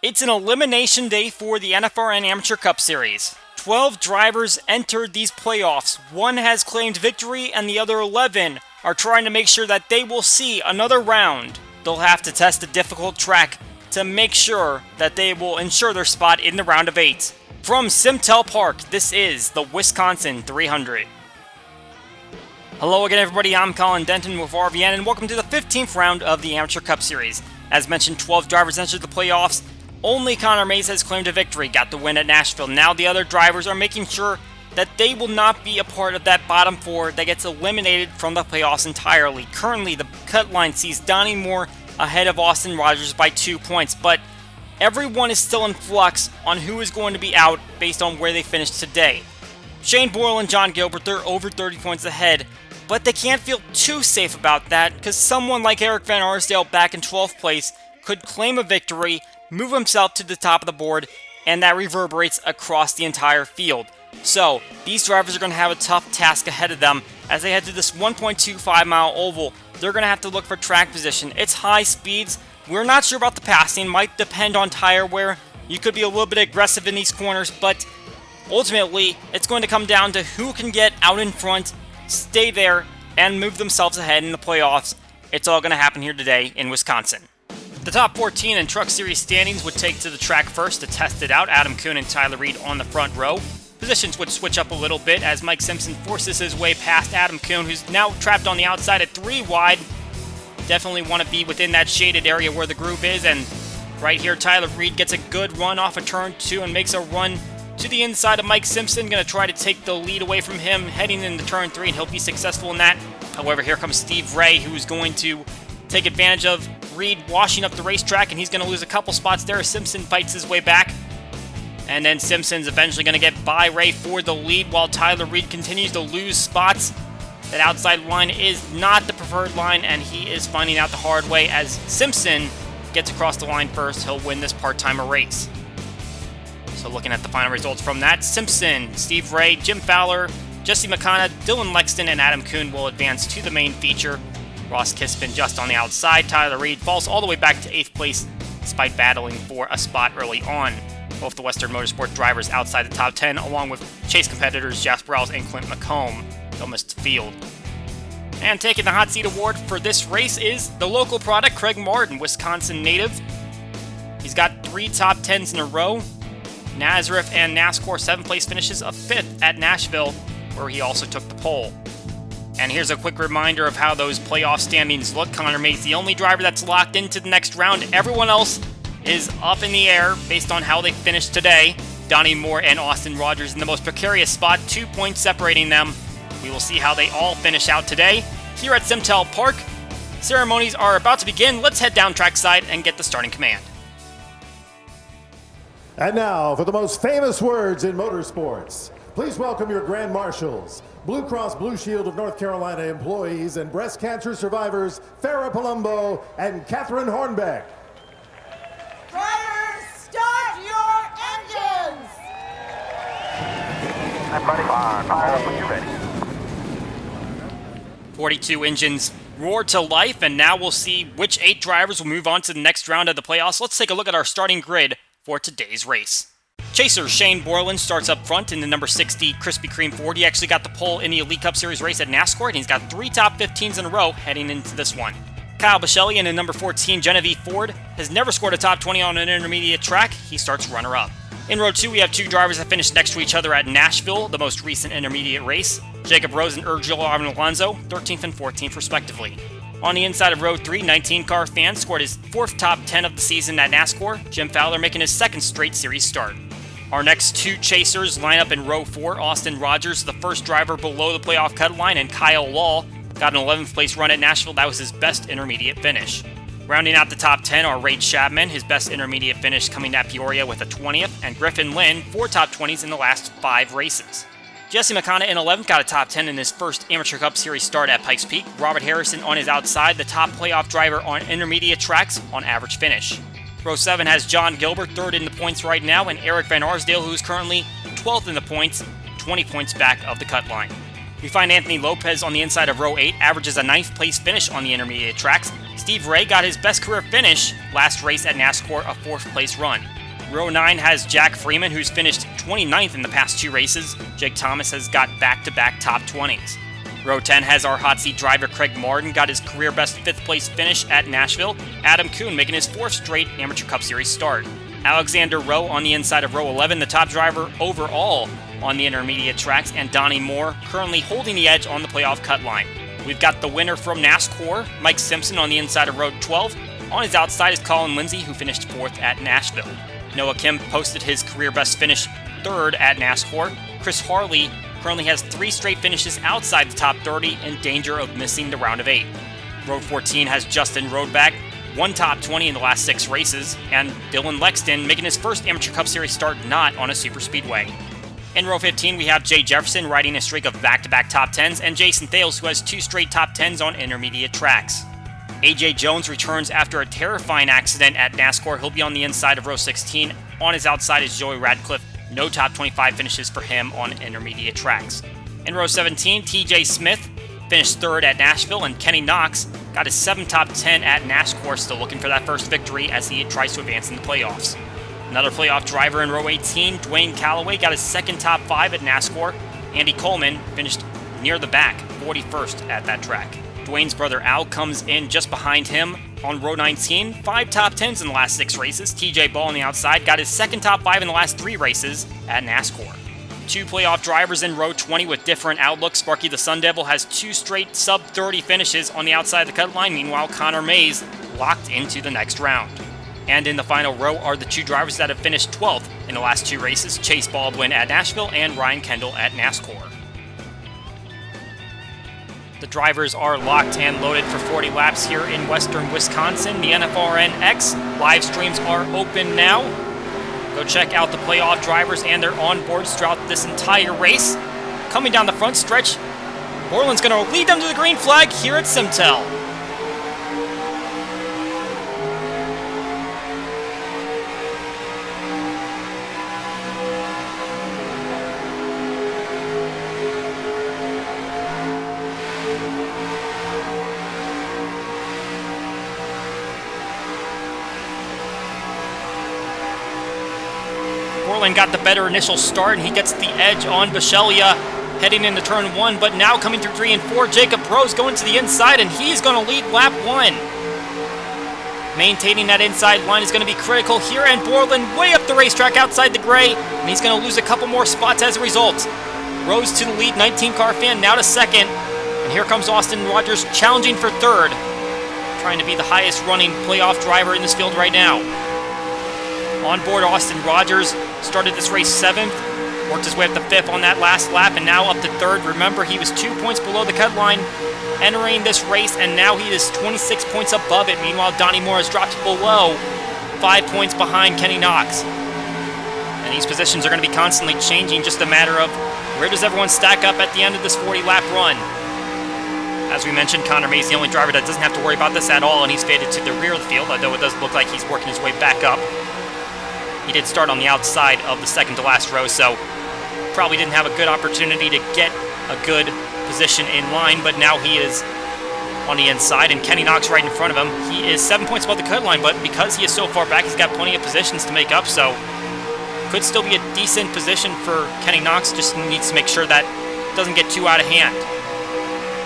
It's an elimination day for the NFRN Amateur Cup Series. 12 drivers entered these playoffs. One has claimed victory and the other 11 are trying to make sure that they will see another round. They'll have to test a difficult track to make sure that they will ensure their spot in the round of 8. From SimTel Park, this is the Wisconsin 300. Hello again everybody, I'm Colin Denton with RVN and welcome to the 15th round of the Amateur Cup Series. As mentioned, 12 drivers entered the playoffs. Only Conor has claimed a victory, got the win at Nashville. Now the other drivers are making sure that they will not be a part of that bottom 4 that gets eliminated from the playoffs entirely. Currently, the cut line sees Donnie Moore ahead of Austin Rogers by 2 points, but everyone is still in flux on who is going to be out based on where they finished today. Shane Boyle and John Gilbert, they're over 30 points ahead, but they can't feel too safe about that because someone like Eric Van Arsdale back in 12th place could claim a victory, move himself to the top of the board, and that reverberates across the entire field. So, these drivers are going to have a tough task ahead of them as they head to this 1.25 mile oval. They're going to have to look for track position. It's high speeds. We're not sure about the passing. Might depend on tire wear. You could be a little bit aggressive in these corners, but ultimately, it's going to come down to who can get out in front, stay there, and move themselves ahead in the playoffs. It's all going to happen here today in Wisconsin. The top 14 in Truck Series standings would take to the track first to test it out. Adam Kuhn and Tyler Reed on the front row. Positions would switch up a little bit as Mike Simpson forces his way past Adam Kuhn, who's now trapped on the outside at 3 wide. Definitely want to be within that shaded area where the groove is, and right here Tyler Reed gets a good run off of turn 2 and makes a run to the inside of Mike Simpson. Going to try to take the lead away from him heading into turn 3, and he'll be successful in that. However, here comes Steve Ray, who's going to take advantage of Reed washing up the racetrack, and he's going to lose a couple spots there. Simpson fights his way back, and then Simpson's eventually going to get by Ray for the lead while Tyler Reed continues to lose spots. That outside line is not the preferred line, and he is finding out the hard way as Simpson gets across the line first. He'll win this part-timer race. So looking at the final results from that, Simpson, Steve Ray, Jim Fowler, Jesse McConnell, Dylan Lexton, and Adam Kuhn will advance to the main feature. Ross Kispin just on the outside. Tyler Reed falls all the way back to 8th place despite battling for a spot early on. Both the Western Motorsport drivers outside the top 10, along with chase competitors Jasper Rawls and Clint McComb. They'll miss the field. And taking the hot seat award for this race is the local product, Craig Martin, Wisconsin native. He's got 3 top 10s in a row. Nazareth and NASCAR 7th place finishes, a 5th at Nashville, where he also took the pole. And here's a quick reminder of how those playoff standings look. Conor May's the only driver that's locked into the next round. Everyone else is up in the air based on how they finished today. Donnie Moore and Austin Rogers in the most precarious spot, 2 points separating them. We will see how they all finish out today here at SimTel Park. Ceremonies are about to begin. Let's head down trackside and get the starting command. And now for the most famous words in motorsports. Please welcome your Grand Marshals, Blue Cross Blue Shield of North Carolina employees and breast cancer survivors Farrah Palumbo and Catherine Hornbeck. Drivers, start your engines! Everybody, fire up when you're ready. 42 engines roar to life, and now we'll see which 8 drivers will move on to the next round of the playoffs. Let's take a look at our starting grid for today's race. Chaser Shane Borland starts up front in the number 60 Krispy Kreme Ford. He actually got the pole in the Elite Cup Series race at NASCAR, and he's got 3 top 15s in a row heading into this one. Kyle Biscelli in the number 14 Genevieve Ford has never scored a top 20 on an intermediate track. He starts runner-up. In row 2, we have 2 drivers that finished next to each other at Nashville, the most recent intermediate race. Jacob Rose and Ergil Alonso, 13th and 14th respectively. On the inside of row 3, 19-car fan scored his 4th top 10 of the season at NASCAR. Jim Fowler making his 2nd straight series start. Our next 2 chasers line up in row 4. Austin Rogers, the first driver below the playoff cut line, and Kyle Law got an 11th place run at Nashville. That was his best intermediate finish. Rounding out the top 10 are Ray Chapman, his best intermediate finish coming at Peoria with a 20th, and Griffin Lynn, 4 top 20s in the last 5 races. Jesse McConnell in 11th got a top 10 in his first Amateur Cup Series start at Pikes Peak. Robert Harrison on his outside, the top playoff driver on intermediate tracks on average finish. Row 7 has John Gilbert, 3rd in the points right now, and Eric Van Arsdale, who is currently 12th in the points, 20 points back of the cut line. We find Anthony Lopez on the inside of row 8, averages a 9th place finish on the intermediate tracks. Steve Ray got his best career finish last race at NASCAR, a 4th place run. Row 9 has Jack Freeman, who's finished 29th in the past 2 races. Jake Thomas has got back-to-back top 20s. Row 10 has our hot seat driver Craig Martin, got his career best 5th place finish at Nashville. Adam Kuhn making his 4th straight Amateur Cup Series start. Alexander Rowe on the inside of row 11, the top driver overall on the intermediate tracks, and Donnie Moore currently holding the edge on the playoff cut line. We've got the winner from NASCAR, Mike Simpson, on the inside of row 12. On his outside is Colin Lindsay, who finished 4th at Nashville. Noah Kim posted his career best finish 3rd at NASCAR. Chris Harley currently has 3 straight finishes outside the top 30, in danger of missing the round of 8. Row 14 has Justin Roadback, 1 top 20 in the last 6 races, and Dylan Lexton making his first Amateur Cup Series start not on a super speedway. In row 15, we have Jay Jefferson riding a streak of back-to-back top 10s, and Jason Thales, who has 2 straight top 10s on intermediate tracks. AJ Jones returns after a terrifying accident at NASCAR. He'll be on the inside of row 16. On his outside is Joey Radcliffe. No top 25 finishes for him on intermediate tracks. In row 17, TJ Smith finished 3rd at Nashville, and Kenny Knox got his 7th top 10 at NASCAR, still looking for that first victory as he tries to advance in the playoffs. Another playoff driver in row 18, Dwayne Calloway, got his 2nd top 5 at NASCAR. Andy Coleman finished near the back, 41st at that track. Dwayne's brother Al comes in just behind him on row 19. 5 top 10s in the last 6 races. TJ Ball on the outside got his 2nd top 5 in the last 3 races at NASCAR. 2 playoff drivers in row 20 with different outlooks. Sparky the Sun Devil has 2 straight sub-30 finishes on the outside of the cut line. Meanwhile, Connor Mays locked into the next round. And in the final row are the 2 drivers that have finished 12th in the last 2 races. Chase Baldwin at Nashville and Ryan Kendall at NASCAR. The drivers are locked and loaded for 40 laps here in western Wisconsin. The NFRN X live streams are open now. Go check out the playoff drivers and their onboards throughout this entire race. Coming down the front stretch, Borland's going to lead them to the green flag here at SimTel. Borland got the better initial start, and he gets the edge on Bishelia heading into turn 1, but now coming through 3 and 4, Jacob Rose going to the inside, and he's going to lead lap 1. Maintaining that inside line is going to be critical here, and Borland way up the racetrack outside the gray, and he's going to lose a couple more spots as a result. Rose to the lead, 19-car fan, now to 2nd, and here comes Austin Rogers challenging for 3rd, trying to be the highest running playoff driver in this field right now. On board, Austin Rogers started this race 7th, worked his way up to 5th on that last lap, and now up to 3rd. Remember, he was 2 points below the cut line entering this race, and now he is 26 points above it. Meanwhile, Donnie Moore has dropped below, 5 points behind Kenny Knox. And these positions are going to be constantly changing, just a matter of where does everyone stack up at the end of this 40-lap run. As we mentioned, Connor Mays is the only driver that doesn't have to worry about this at all, and he's faded to the rear of the field, although it does look like he's working his way back up. He did start on the outside of the second to last row, so probably didn't have a good opportunity to get a good position in line, but now he is on the inside, and Kenny Knox right in front of him. He is 7 points above the cut line, but because he is so far back, he's got plenty of positions to make up, so could still be a decent position for Kenny Knox, just needs to make sure that doesn't get too out of hand.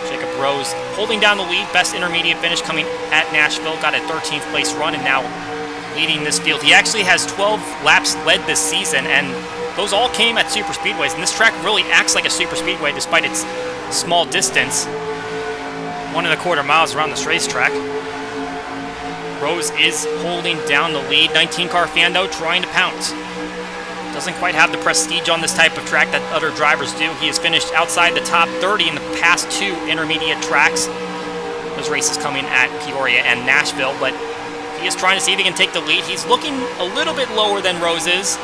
Jacob Rose holding down the lead, best intermediate finish coming at Nashville, got a 13th place run, and now leading this field. He actually has 12 laps led this season, and those all came at super speedways, and this track really acts like a super speedway despite its small distance. 1.25 miles around this racetrack. Rose is holding down the lead. 19-car fan, though, trying to pounce. Doesn't quite have the prestige on this type of track that other drivers do. He has finished outside the top 30 in the past 2 intermediate tracks. Those races coming at Peoria and Nashville, but he is trying to see if he can take the lead. He's looking a little bit lower than Rose is.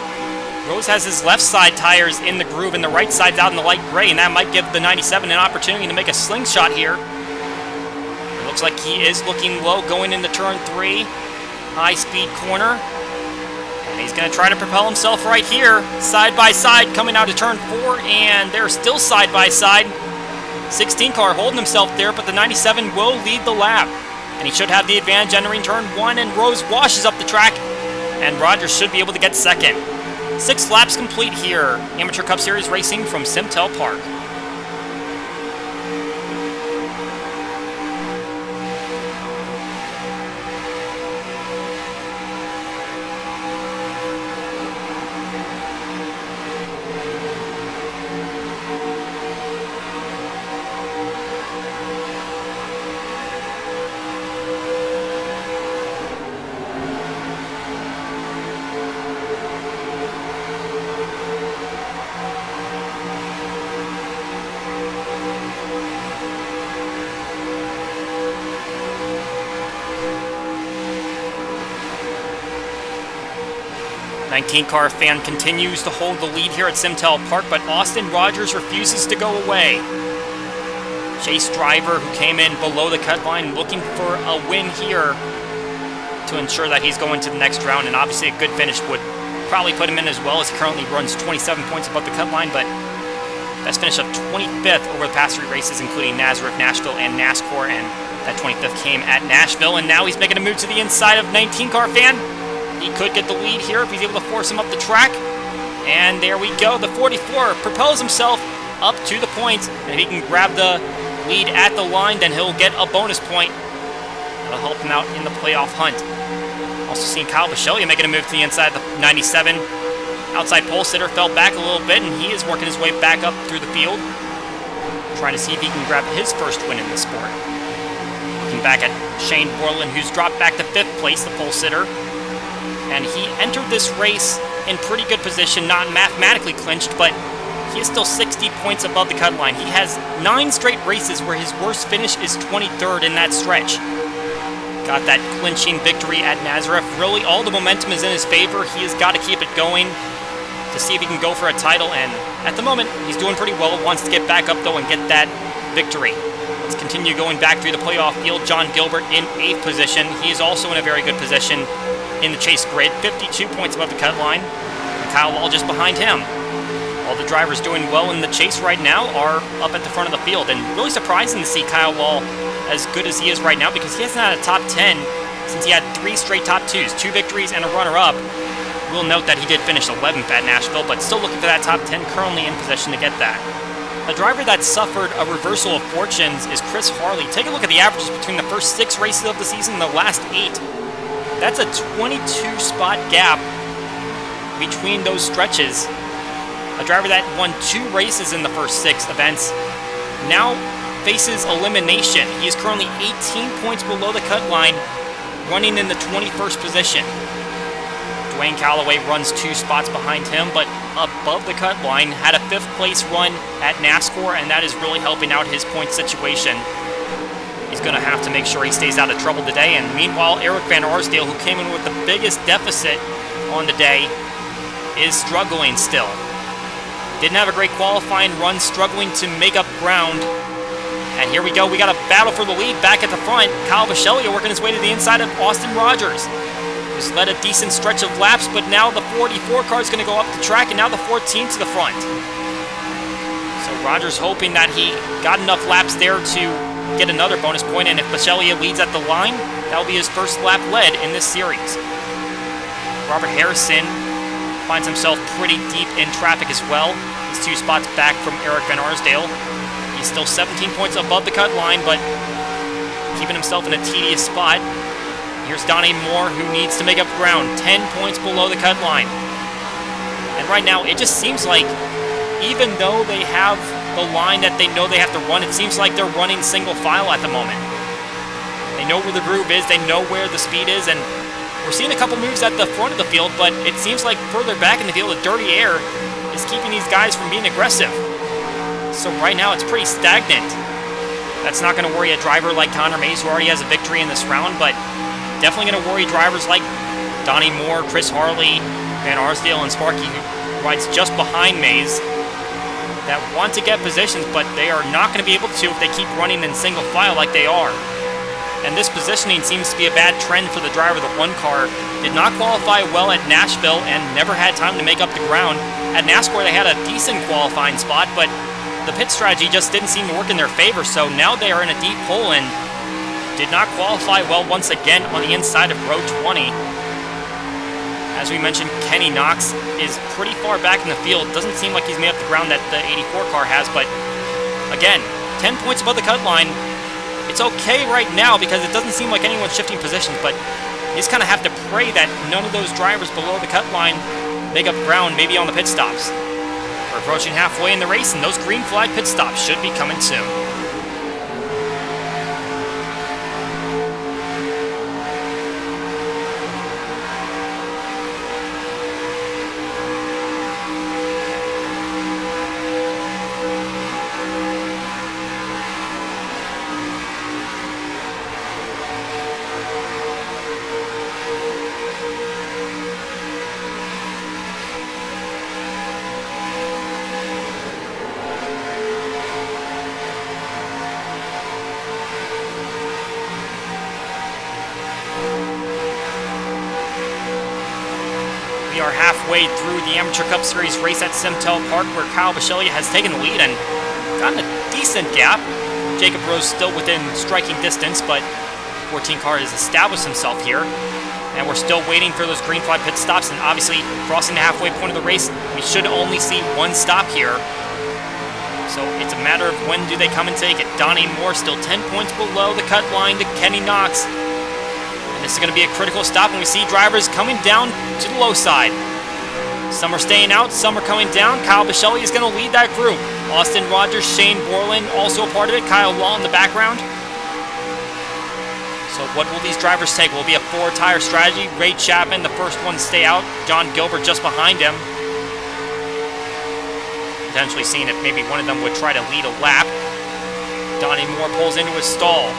Rose has his left side tires in the groove and the right side's out in the light gray, and that might give the 97 an opportunity to make a slingshot here. It looks like he is looking low going into turn 3. High-speed corner. And he's going to try to propel himself right here. Side by side coming out of turn 4, and they're still side by side. 16 car holding himself there, but the 97 will lead the lap. and he should have the advantage entering turn 1, and Rose washes up the track, and Rogers should be able to get second. 6 laps complete here. Amateur Cup Series racing from SimTel Park. Car fan continues to hold the lead here at SimTel Park, but Austin Rogers refuses to go away. Chase driver who came in below the cut line looking for a win here to ensure that he's going to the next round, and obviously a good finish would probably put him in as well, as he currently runs 27 points above the cut line, but best finish of 25th over the past 3 races, including Nazareth, Nashville, and NASCAR, and that 25th came at Nashville, and now he's making a move to the inside of 19 car fan. He could get the lead here if he's able to force him up the track. And there we go. The 44 propels himself up to the point. And if he can grab the lead at the line, then he'll get a bonus point. That'll help him out in the playoff hunt. Also seeing Kyle Bisceglia making a move to the inside of the 97. Outside pole sitter fell back a little bit, and he is working his way back up through the field, trying to see if he can grab his first win in the sport. Looking back at Shane Borland, who's dropped back to 5th place, the pole sitter. And he entered this race in pretty good position, not mathematically clinched, but he is still 60 points above the cut line. He has 9 straight races where his worst finish is 23rd in that stretch. Got that clinching victory at Nazareth. Really, all the momentum is in his favor. He has got to keep it going to see if he can go for a title, and at the moment, he's doing pretty well. Wants to get back up, though, and get that victory. Let's continue going back through the playoff field. John Gilbert in 8th position. He is also in a very good position in the chase grid, 52 points above the cut line. And Kyle Wall just behind him. All the drivers doing well in the chase right now are up at the front of the field, and really surprising to see Kyle Wall as good as he is right now, because he hasn't had a top 10 since he had 3 straight top 2s, 2 victories and a runner-up. We'll note that he did finish 11th at Nashville, but still looking for that top 10, currently in position to get that. A driver that suffered a reversal of fortunes is Chris Harley. Take a look at the averages between the first 6 races of the season and the last 8. That's a 22-spot gap between those stretches. A driver that won 2 races in the first 6 events now faces elimination. He is currently 18 points below the cut line, running in the 21st position. Dwayne Calloway runs 2 spots behind him, but above the cut line, had a 5th place run at NASCAR, and that is really helping out his point situation. He's going to have to make sure he stays out of trouble today. And meanwhile, Eric Van Arsdale, who came in with the biggest deficit on the day, is struggling still. Didn't have a great qualifying run, struggling to make up ground. And here we go. We got a battle for the lead back at the front. Kyle Bisceglia working his way to the inside of Austin Rogers, who's led a decent stretch of laps, but now the 44 car is going to go up the track, and now the 14 to the front. So Rogers hoping that he got enough laps there to get another bonus point, and if Bisceglia leads at the line, that'll be his first lap led in this series. Robert Harrison finds himself pretty deep in traffic as well. He's 2 spots back from Eric Van Arsdale. He's still 17 points above the cut line, but keeping himself in a tedious spot. Here's Donnie Moore, who needs to make up ground, 10 points below the cut line. And right now, it just seems like even though they have the line that they know they have to run, it seems like they're running single file at the moment. They know where the groove is, they know where the speed is, and we're seeing a couple moves at the front of the field, but it seems like further back in the field, the dirty air is keeping these guys from being aggressive. So right now, it's pretty stagnant. That's not going to worry a driver like Connor Mays, who already has a victory in this round, but definitely going to worry drivers like Donnie Moore, Chris Harley, Van Arsdale, and Sparky, who rides just behind Mays, that want to get positions, but they are not going to be able to if they keep running in single file like they are. And this positioning seems to be a bad trend for the driver. The 1 car did not qualify well at Nashville and never had time to make up the ground. At NASCAR, they had a decent qualifying spot, but the pit strategy just didn't seem to work in their favor, so now they are in a deep hole, and did not qualify well once again on the inside of row 20. As we mentioned, Kenny Knox is pretty far back in the field. Doesn't seem like he's made up the ground that the 84 car has, but again, 10 points above the cut line. It's okay right now because it doesn't seem like anyone's shifting positions, but you just kind of have to pray that none of those drivers below the cut line make up ground, maybe on the pit stops. We're approaching halfway in the race, and those green flag pit stops should be coming soon. We are halfway through the Amateur Cup Series race at SimTel Park, where Kyle Bisceglia has taken the lead and gotten a decent gap. Jacob Rose still within striking distance, but 14 car has established himself here. And we're still waiting for those green flag pit stops, and obviously crossing the halfway point of the race, we should only see one stop here. So it's a matter of when do they come and take it. Donnie Moore still 10 points below the cut line to Kenny Knox. This is going to be a critical stop, and we see drivers coming down to the low side. Some are staying out, some are coming down. Kyle Bisceglia is going to lead that group. Austin Rogers, Shane Borland also a part of it. Kyle Law in the background. So what will these drivers take? Will it be a four-tire strategy? Ray Chapman, the first one to stay out. John Gilbert just behind him. Potentially seeing if maybe one of them would try to lead a lap. Donnie Moore pulls into his stall.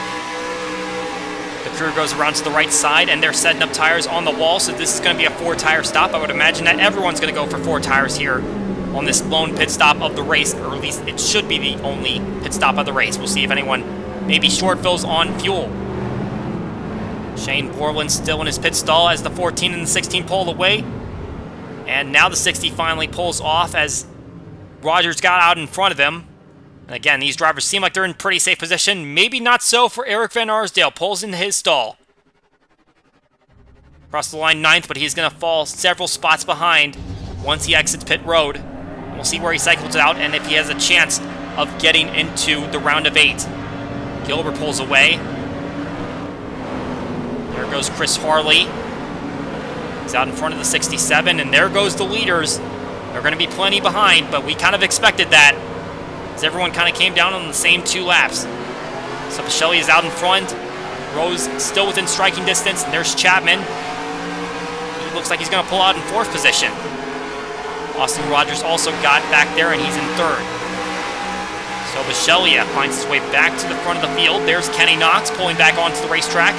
The crew goes around to the right side, and they're setting up tires on the wall, so this is going to be a four-tire stop. I would imagine that everyone's going to go for four tires here on this lone pit stop of the race, or at least it should be the only pit stop of the race. We'll see if anyone maybe short fills on fuel. Shane Borland still in his pit stall as the 14 and the 16 pull away. And now the 60 finally pulls off as Rogers got out in front of him. And again, these drivers seem like they're in pretty safe position. Maybe not so for Eric Van Arsdale. Pulls into his stall. Across the line 9th, but he's going to fall several spots behind once he exits pit road. And we'll see where he cycles out and if he has a chance of getting into the round of 8. Gilbert pulls away. There goes Chris Harley. He's out in front of the 67, and there goes the leaders. They're going to be plenty behind, but we kind of expected that, as everyone kind of came down on the same 2 laps. So Bisceglia is out in front. Rose still within striking distance, and there's Chapman. He looks like he's going to pull out in 4th position. Austin Rogers also got back there, and he's in 3rd. So Bisceglia finds his way back to the front of the field. There's Kenny Knox pulling back onto the racetrack.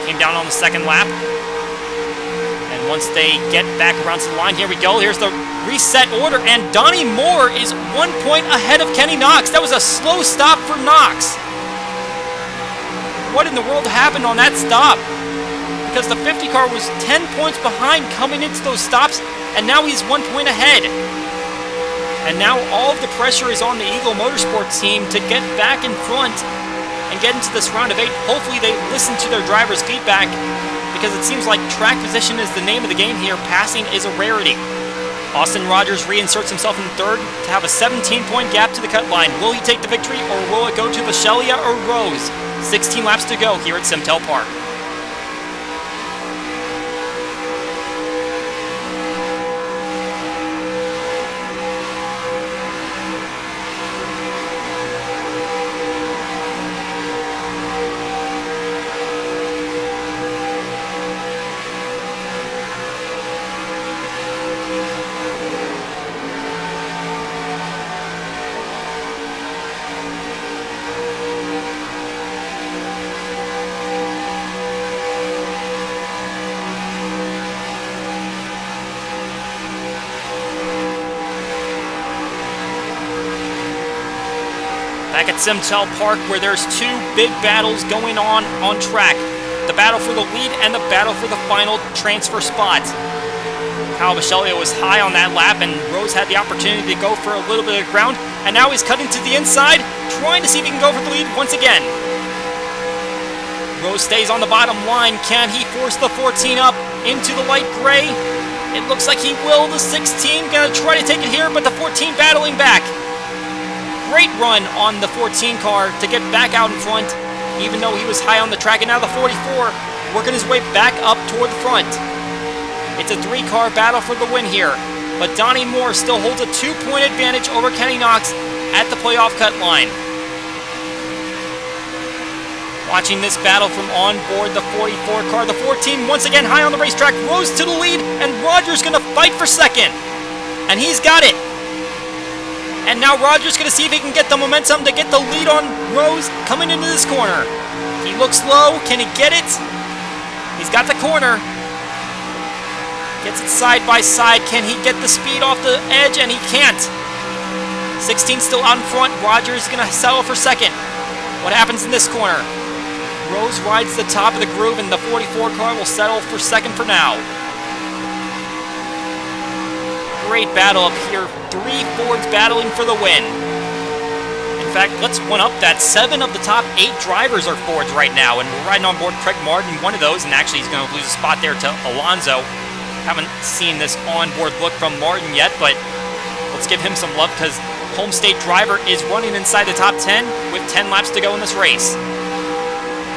Came down on the 2nd lap. And once they get back around to the line, here we go. Here's the reset order, and Donnie Moore is 1 point ahead of Kenny Knox. That was a slow stop for Knox. What in the world happened on that stop? Because the 50 car was 10 points behind coming into those stops, and now he's 1 point ahead. And now all of the pressure is on the Eagle Motorsports team to get back in front and get into this round of 8. Hopefully they listen to their driver's feedback, because it seems like track position is the name of the game here. Passing is a rarity. Austin Rogers reinserts himself in 3rd to have a 17-point gap to the cut line. Will he take the victory, or will it go to Bisceglia or Rose? 16 laps to go here at SimTel Park. Back at SimTel Park, where there's 2 big battles going on track. The battle for the lead and the battle for the final transfer spot. Kyle Bisceglia was high on that lap, and Rose had the opportunity to go for a little bit of ground. And now he's cutting to the inside, trying to see if he can go for the lead once again. Rose stays on the bottom line. Can he force the 14 up into the light gray? It looks like he will. The 16 gonna try to take it here, but the 14 battling back. Great run on the 14 car to get back out in front, even though he was high on the track. And now the 44 working his way back up toward the front. It's a 3-car battle for the win here, but Donnie Moore still holds a 2-point advantage over Kenny Knox at the playoff cut line. Watching this battle from on board the 44 car, the 14 once again high on the racetrack, Rose to the lead, and Rogers gonna fight for second. And he's got it. And now Rogers gonna see if he can get the momentum to get the lead on Rose coming into this corner. He looks low, can he get it? He's got the corner. Gets it side by side, can he get the speed off the edge? And he can't. 16 still out in front, Rogers gonna settle for second. What happens in this corner? Rose rides the top of the groove, and the 44 car will settle for second for now. Great battle up here. 3 Fords battling for the win. In fact, let's one up that. 7 of the top 8 drivers are Fords right now, and we're riding on board Craig Martin, one of those, and actually he's going to lose a spot there to Alonso. Haven't seen this onboard look from Martin yet, but let's give him some love because home state driver is running inside the top 10 with 10 laps to go in this race.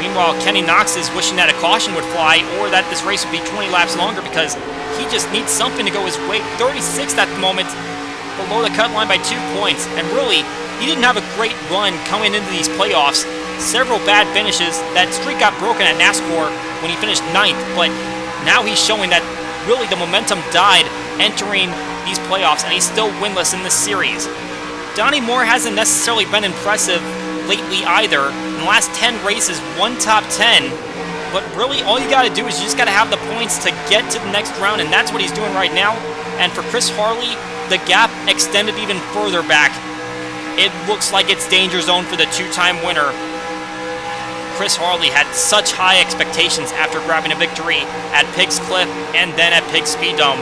Meanwhile, Kenny Knox is wishing that a caution would fly or that this race would be 20 laps longer because he just needs something to go his way. 36th at the moment, below the cut line by 2 points. And really, he didn't have a great run coming into these playoffs. Several bad finishes. That streak got broken at NASCAR when he finished 9th, but now he's showing that really the momentum died entering these playoffs, and he's still winless in this series. Donnie Moore hasn't necessarily been impressive lately either. In the last 10 races, 1 top 10. But really, all you got to do is you just got to have the points to get to the next round, and that's what he's doing right now. And for Chris Harley, the gap extended even further back. It looks like it's danger zone for the 2-time winner. Chris Harley had such high expectations after grabbing a victory at Pigs Cliff and then at Pigs Speed Dome.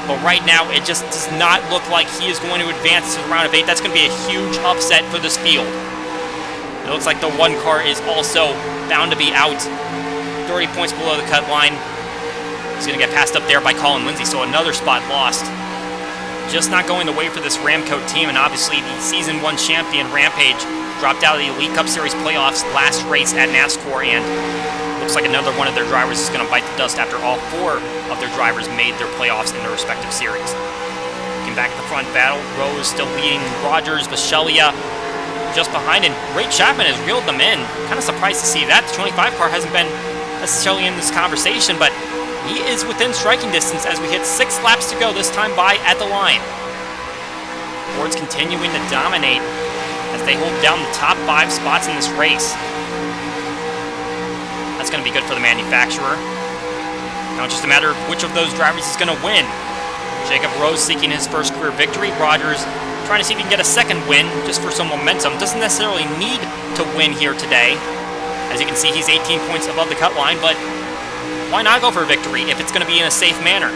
But right now, it just does not look like he is going to advance to the round of 8. That's going to be a huge upset for this field. It looks like the 1 car is also bound to be out. 30 points below the cut line. He's going to get passed up there by Colin Lindsay, so another spot lost. Just not going the way for this Ramco team, and obviously the Season 1 champion, Rampage, dropped out of the Elite Cup Series playoffs last race at NASCAR, and looks like another one of their drivers is going to bite the dust after all 4 of their drivers made their playoffs in their respective series. Looking back at the front battle, Rose still leading Rogers, Vachelia just behind, and Ray Chapman has reeled them in. Kind of surprised to see that. The 25 car hasn't been necessarily in this conversation, but he is within striking distance as we hit 6 laps to go, this time by at the line. Ford's continuing to dominate as they hold down the top 5 spots in this race. That's going to be good for the manufacturer. Now it's just a matter of which of those drivers is going to win. Jacob Rose seeking his first career victory. Rogers trying to see if he can get a second win just for some momentum. Doesn't necessarily need to win here today. As you can see, he's 18 points above the cut line, but why not go for a victory if it's going to be in a safe manner?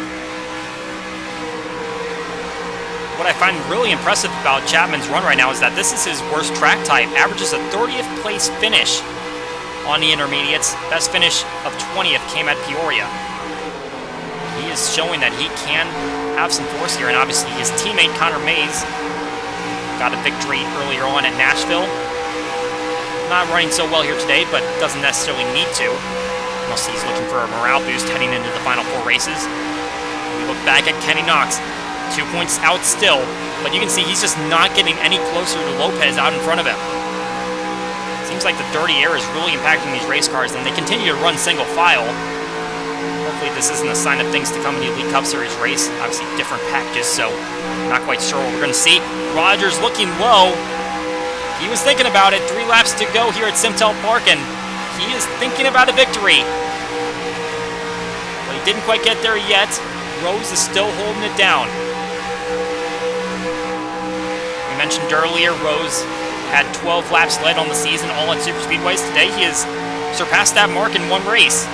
What I find really impressive about Chapman's run right now is that this is his worst track type. Averages a 30th place finish on the intermediates. Best finish of 20th came at Peoria. He is showing that he can have some force here, and obviously his teammate Conor Mays got a victory earlier on at Nashville. Not running so well here today, but doesn't necessarily need to. Unless he's looking for a morale boost heading into the final 4 races. We look back at Kenny Knox. 2 points out still, but you can see he's just not getting any closer to Lopez out in front of him. Seems like the dirty air is really impacting these race cars, and they continue to run single file. Hopefully this isn't a sign of things to come in the Elite Cup Series race. Obviously different packages, so not quite sure what we're going to see. Rogers looking low. He was thinking about it. 3 laps to go here at SimTel Park, and he is thinking about a victory. But he didn't quite get there yet. Rose is still holding it down. We mentioned earlier, Rose had 12 laps led on the season, all at super speedways. Today he has surpassed that mark in 1 race.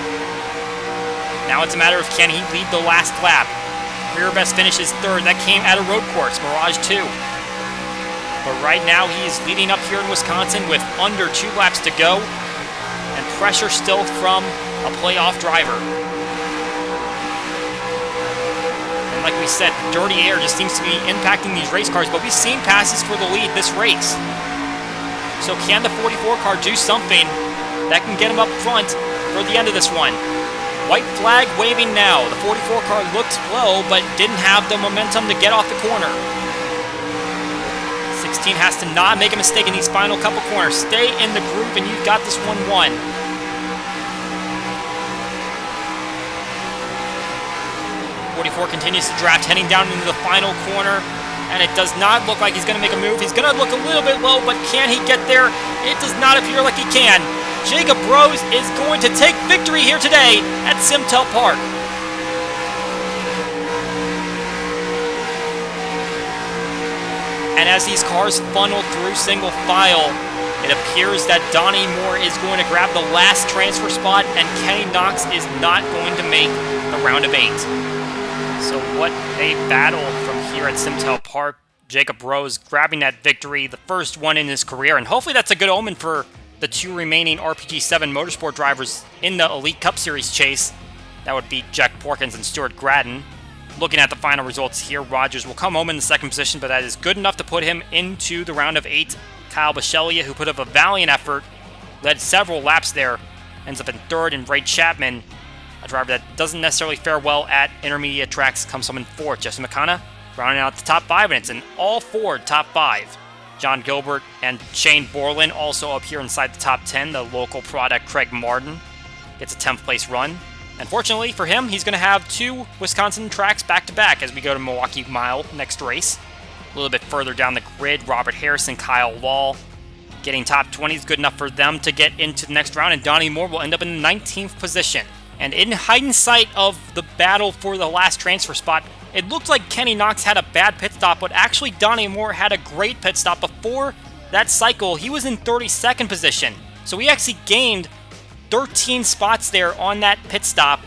Now it's a matter of can he lead the last lap. Career best finish is 3rd. That came at a road course, Mirage 2. But right now he is leading up here in Wisconsin with under 2 laps to go. and pressure still from a playoff driver. And like we said, dirty air just seems to be impacting these race cars, but we've seen passes for the lead this race. So can the 44 car do something that can get him up front for the end of this one? White flag waving now. The 44 car looked low, but didn't have the momentum to get off the corner. 16 has to not make a mistake in these final couple corners. Stay in the groove, and you've got this one won. Continues to draft, heading down into the final corner, and it does not look like he's going to make a move. He's going to look a little bit low, but can he get there? It does not appear like he can. Jacob Rose is going to take victory here today at SimTel Park. And as these cars funnel through single file, it appears that Donnie Moore is going to grab the last transfer spot, and Kenny Knox is not going to make the round of 8. So what a battle from here at SimTel Park. Jacob Rose grabbing that victory, the first one in his career, and hopefully that's a good omen for the 2 remaining RPG7 Motorsport drivers in the Elite Cup Series chase. That would be Jack Porkins and Stuart Gratton. Looking at the final results here, Rogers will come home in the second position, but that is good enough to put him into the round of 8. Kyle Bisceglia, who put up a valiant effort, led several laps there, ends up in third, and Ray Chapman, a driver that doesn't necessarily fare well at intermediate tracks, comes home in fourth. Jesse McConnell rounding out the top 5, and it's an all-Ford top 5. John Gilbert and Shane Borland also up here inside the top 10. The local product, Craig Martin, gets a 10th place run. Unfortunately for him, he's going to have 2 Wisconsin tracks back-to-back as we go to Milwaukee Mile next race. A little bit further down the grid, Robert Harrison, Kyle Law, getting top 20 is good enough for them to get into the next round, and Donnie Moore will end up in the 19th position. And in hindsight of the battle for the last transfer spot, it looked like Kenny Knox had a bad pit stop, but actually Donnie Moore had a great pit stop. Before that cycle, he was in 32nd position. So he actually gained 13 spots there on that pit stop.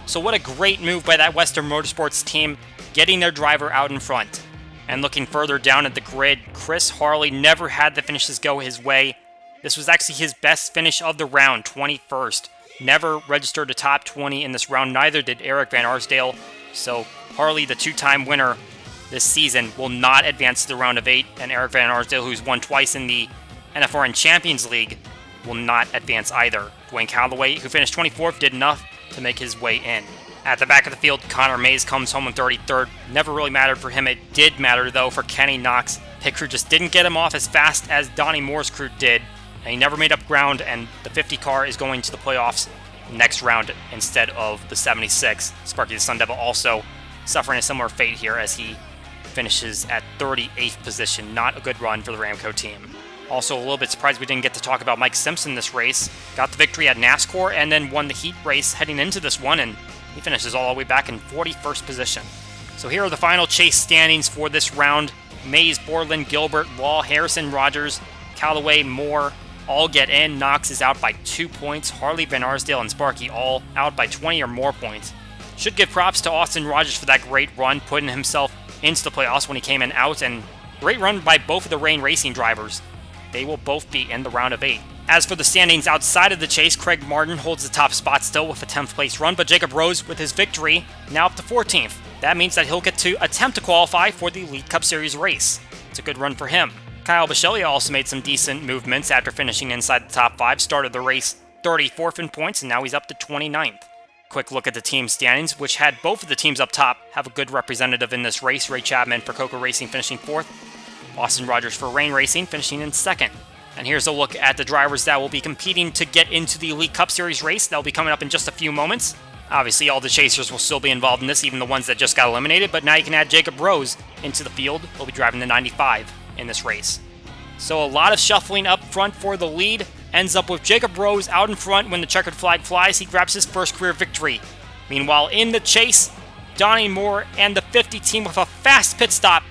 So what a great move by that Western Motorsports team, getting their driver out in front. And looking further down at the grid, Chris Harley never had the finishes go his way. This was actually his best finish of the round, 21st. Never registered a top 20 in this round, neither did Eric Van Arsdale. So Harley, the 2-time winner this season, will not advance to the round of 8, and Eric Van Arsdale, who's won twice in the NFRN Champions League, will not advance either. Dwayne Calloway, who finished 24th, did enough to make his way in. At the back of the field, Connor Mays comes home in 33rd. Never really mattered for him. It did matter, though, for Kenny Knox. Pit crew just didn't get him off as fast as Donnie Moore's crew did. And he never made up ground, and the 50 car is going to the playoffs next round instead of the 76. Sparky the Sun Devil also suffering a similar fate here as he finishes at 38th position. Not a good run for the Ramco team. Also a little bit surprised we didn't get to talk about Mike Simpson this race. Got the victory at NASCAR and then won the heat race heading into this one, and he finishes all the way back in 41st position. So here are the final chase standings for this round. Mays, Borland, Gilbert, Law, Harrison, Rogers, Callaway, Moore all get in. Knox is out by 2 points. Harley, Van Arsdale, and Sparky all out by 20 or more points. Should give props to Austin Rogers for that great run, putting himself into the playoffs when he came in out, and great run by both of the Rain Racing drivers. They will both be in the round of 8. As for the standings outside of the chase, Craig Martin holds the top spot still with a 10th place run, but Jacob Rose with his victory now up to 14th. That means that he'll get to attempt to qualify for the Elite Cup Series race. It's a good run for him. Kyle Bisceglia also made some decent movements after finishing inside the top 5, started the race 34th in points, and now he's up to 29th. Quick look at the team standings, which had both of the teams up top have a good representative in this race. Ray Chapman for Coca Racing finishing 4th, Austin Rogers for Rain Racing finishing in 2nd. And here's a look at the drivers that will be competing to get into the Elite Cup Series race. That'll be coming up in just a few moments. Obviously, all the chasers will still be involved in this, even the ones that just got eliminated, but now you can add Jacob Rose into the field. He'll be driving the 95 in this race. So a lot of shuffling up front for the lead. Ends up with Jacob Rose out in front when the checkered flag flies. He grabs his first career victory. Meanwhile, in the chase, Donnie Moore and the 50 team with a fast pit stop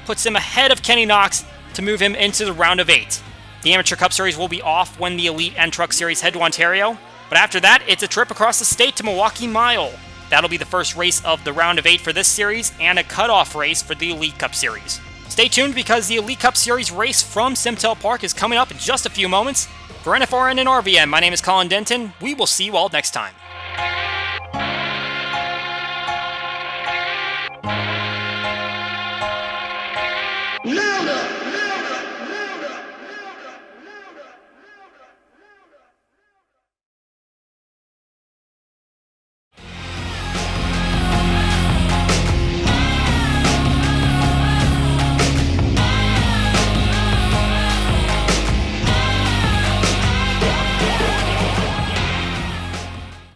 puts him ahead of Kenny Knox to move him into the round of 8. The Amateur Cup Series will be off when the Elite and Truck Series head to Ontario, but after that, it's a trip across the state to Milwaukee Mile. That'll be the first race of the round of 8 for this series and a cutoff race for the Elite Cup Series. Stay tuned because the Elite Cup Series race from SimTel Park is coming up in just a few moments. For NFRN and RVM, my name is Colin Denton. We will see you all next time.